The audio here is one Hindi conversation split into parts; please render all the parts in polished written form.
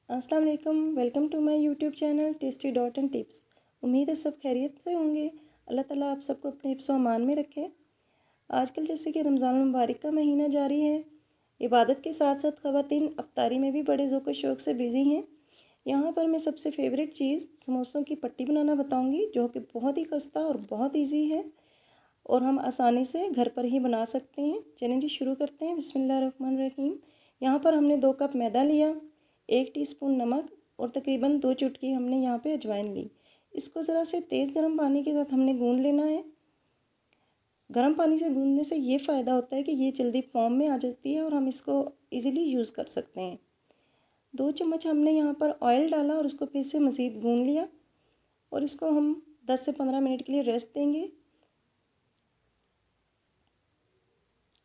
अस्सलाम वालेकुम। Welcome to my YouTube channel tasty dot and tips. उम्मीद है सब खैरियत से होंगे। अल्लाह ताला आप सबको अपने हिफ्ज़ व अमान में रखे। आजकल जैसे कि रमज़ान मुबारक का महीना जारी है, इबादत के साथ साथ ख़वातीन अफ्तारी में भी बड़े ज़ौक़ व शौक़ से बिज़ी हैं। यहाँ पर मैं सबसे फ़ेवरेट चीज़ समोसों की पट्टी बनाना बताऊँगी, जो कि बहुत ही सस्ता और बहुत ईज़ी है और हम आसानी से घर पर ही बना सकते हैं। चलें जी शुरू करते हैं। बिस्मिल्लाहिर्रहमानिर्रहीम। यहाँ पर हमने 2 कप मैदा लिया, 1 टीस्पून नमक और तकरीबन 2 चुटकी हमने यहाँ पे अजवाइन ली। इसको ज़रा से तेज़ गर्म पानी के साथ हमने गूँध लेना है। गर्म पानी से गूँधने से ये फ़ायदा होता है कि ये जल्दी फॉर्म में आ जाती है और हम इसको ईज़िली यूज़ कर सकते हैं। 2 चम्मच हमने यहाँ पर ऑयल डाला और उसको फिर से मज़ीद गूँध लिया और इसको हम 10 से 15 मिनट के लिए रेस्ट देंगे।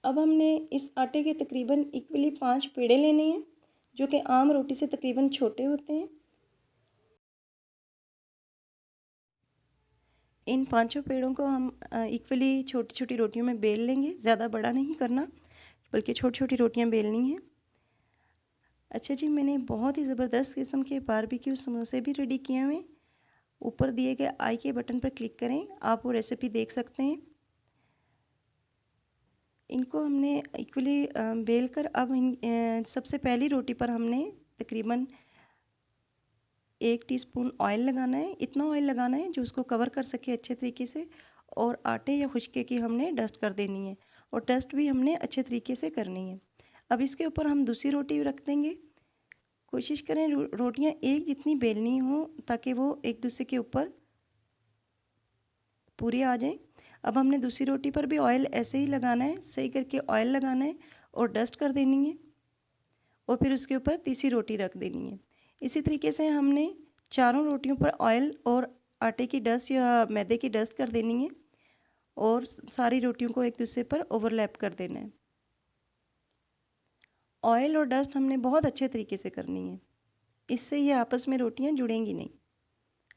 अब हमने इस आटे के तकरीबन इक्वली 5 पेड़े लेने हैं, जो कि आम रोटी से तकरीबन छोटे होते हैं। इन पांचों पेड़ों को हम इक्वली छोटी-छोटी रोटियों में बेल लेंगे। ज़्यादा बड़ा नहीं करना, बल्कि छोटी-छोटी रोटियां बेलनी हैं। अच्छा जी, मैंने बहुत ही ज़बरदस्त किस्म के बारबेक्यू समोसे भी रेडी किए हुए हैं। ऊपर दिए गए आई के बटन पर क्लिक करें, आप वो रेसिपी देख सकते हैं। इनको हमने इक्वली बेल कर अब सबसे पहली रोटी पर हमने तकरीबन 1 टीस्पून ऑयल लगाना है। इतना ऑयल लगाना है जो उसको कवर कर सके अच्छे तरीके से, और आटे या खुशके की हमने डस्ट कर देनी है और डस्ट भी हमने अच्छे तरीके से करनी है। अब इसके ऊपर हम दूसरी रोटी रख देंगे। कोशिश करें रोटियां एक जितनी बेलनी हो ताकि वो एक दूसरे के ऊपर पूरी आ जाएं। अब हमने दूसरी रोटी पर भी ऑयल ऐसे ही लगाना है, सही करके ऑयल लगाना है और डस्ट कर देनी है, और फिर उसके ऊपर तीसरी रोटी रख देनी है। इसी तरीके से हमने चारों रोटियों पर ऑयल और आटे की डस्ट या मैदे की डस्ट कर देनी है और सारी रोटियों को एक दूसरे पर ओवरलैप कर देना है। ऑयल और डस्ट हमने बहुत अच्छे तरीके से करनी है, इससे ये आपस में रोटियां जुड़ेंगी नहीं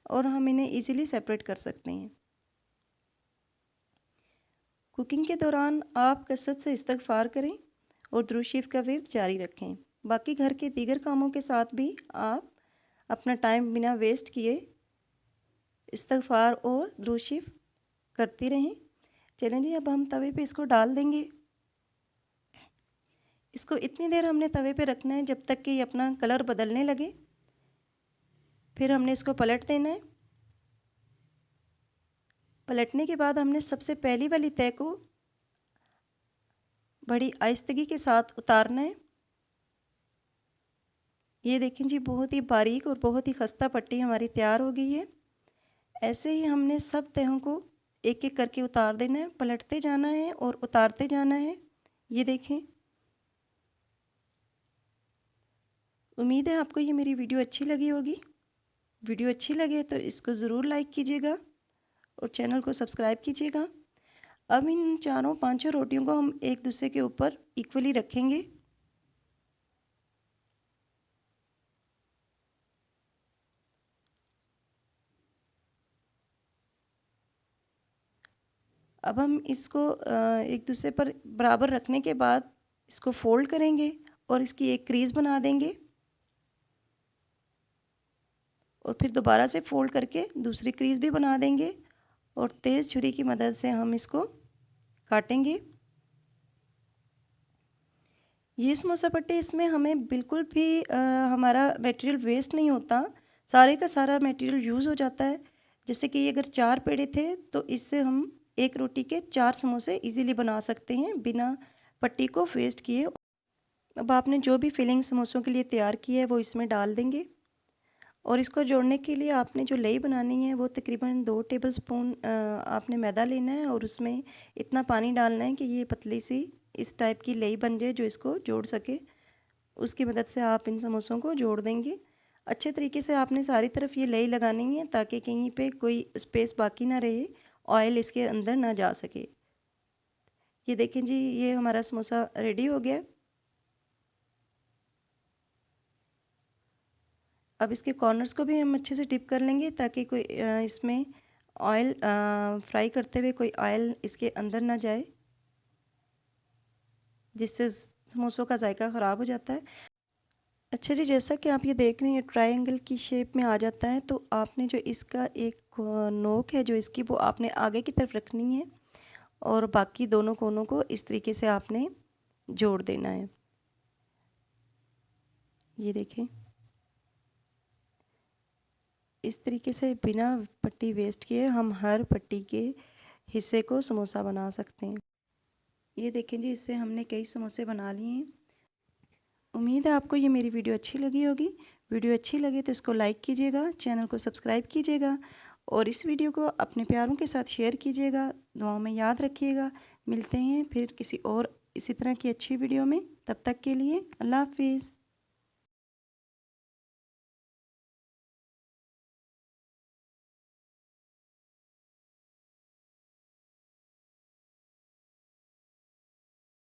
और हम इन्हें इजीली सेपरेट कर सकते हैं। कुकिंग के दौरान आप कसरत से इस्तग़फ़ार करें और दुरूद शरीफ का विर्द जारी रखें। बाकी घर के दीगर कामों के साथ भी आप अपना टाइम बिना वेस्ट किए इस्तग़फ़ार और दुरूद शरीफ करती रहें। चलें जी, अब हम तवे पे इसको डाल देंगे। इसको इतनी देर हमने तवे पे रखना है जब तक कि ये अपना कलर बदलने लगे। फिर हमने इसको पलट देना है। पलटने के बाद हमने सबसे पहली वाली तय को बड़ी आहिस्तगी के साथ उतारना है। ये देखें जी, बहुत ही बारीक और बहुत ही खस्ता पट्टी हमारी तैयार हो गई है। ऐसे ही हमने सब तहों को एक एक करके उतार देना है, पलटते जाना है और उतारते जाना है। ये देखें। उम्मीद है आपको ये मेरी वीडियो अच्छी लगी होगी। वीडियो अच्छी लगे तो इसको ज़रूर लाइक कीजिएगा और चैनल को सब्सक्राइब कीजिएगा। अब इन चारों पांचों रोटियों को हम एक दूसरे के ऊपर इक्वली रखेंगे। अब हम इसको एक दूसरे पर बराबर रखने के बाद इसको फोल्ड करेंगे और इसकी एक क्रीज़ बना देंगे और फिर दोबारा से फोल्ड करके दूसरी क्रीज़ भी बना देंगे और तेज़ छुरी की मदद से हम इसको काटेंगे। ये समोसा पट्टी, इसमें हमें बिल्कुल भी हमारा मटेरियल वेस्ट नहीं होता, सारे का सारा मटेरियल यूज़ हो जाता है। जैसे कि अगर 4 पेड़े थे तो इससे हम एक रोटी के 4 समोसे इजीली बना सकते हैं बिना पट्टी को वेस्ट किए। अब आपने जो भी फिलिंग समोसों के लिए तैयार की है वो इसमें डाल देंगे और इसको जोड़ने के लिए आपने जो लेई बनानी है वो तकरीबन 2 टेबलस्पून आपने मैदा लेना है और उसमें इतना पानी डालना है कि ये पतली सी इस टाइप की लेई बन जाए जो इसको जोड़ सके। उसकी मदद से आप इन समोसों को जोड़ देंगे। अच्छे तरीके से आपने सारी तरफ ये लेई लगानी है ताकि कहीं पे कोई स्पेस बाकी ना रहे, ऑयल इसके अंदर ना जा सके। ये देखें जी, ये हमारा समोसा रेडी हो गया। अब इसके कॉर्नर्स को भी हम अच्छे से डिप कर लेंगे ताकि कोई इसमें ऑयल फ्राई करते हुए कोई ऑयल इसके अंदर ना जाए, जिससे समोसों का जायका ख़राब हो जाता है। अच्छा जी, जैसा कि आप ये देख रही हैं ट्रायंगल की शेप में आ जाता है, तो आपने जो इसका एक नोक है जो इसकी, वो आपने आगे की तरफ रखनी है और बाकी दोनों कोनों को इस तरीके से आपने जोड़ देना है। ये देखें, इस तरीके से बिना पट्टी वेस्ट किए हम हर पट्टी के हिस्से को समोसा बना सकते हैं। ये देखें जी, इससे हमने कई समोसे बना लिए हैं। उम्मीद है आपको ये मेरी वीडियो अच्छी लगी होगी। वीडियो अच्छी लगे तो इसको लाइक कीजिएगा, चैनल को सब्सक्राइब कीजिएगा और इस वीडियो को अपने प्यारों के साथ शेयर कीजिएगा। दुआओं में याद रखिएगा। मिलते हैं फिर किसी और इसी तरह की अच्छी वीडियो में। तब तक के लिए अल्लाह हाफिज़।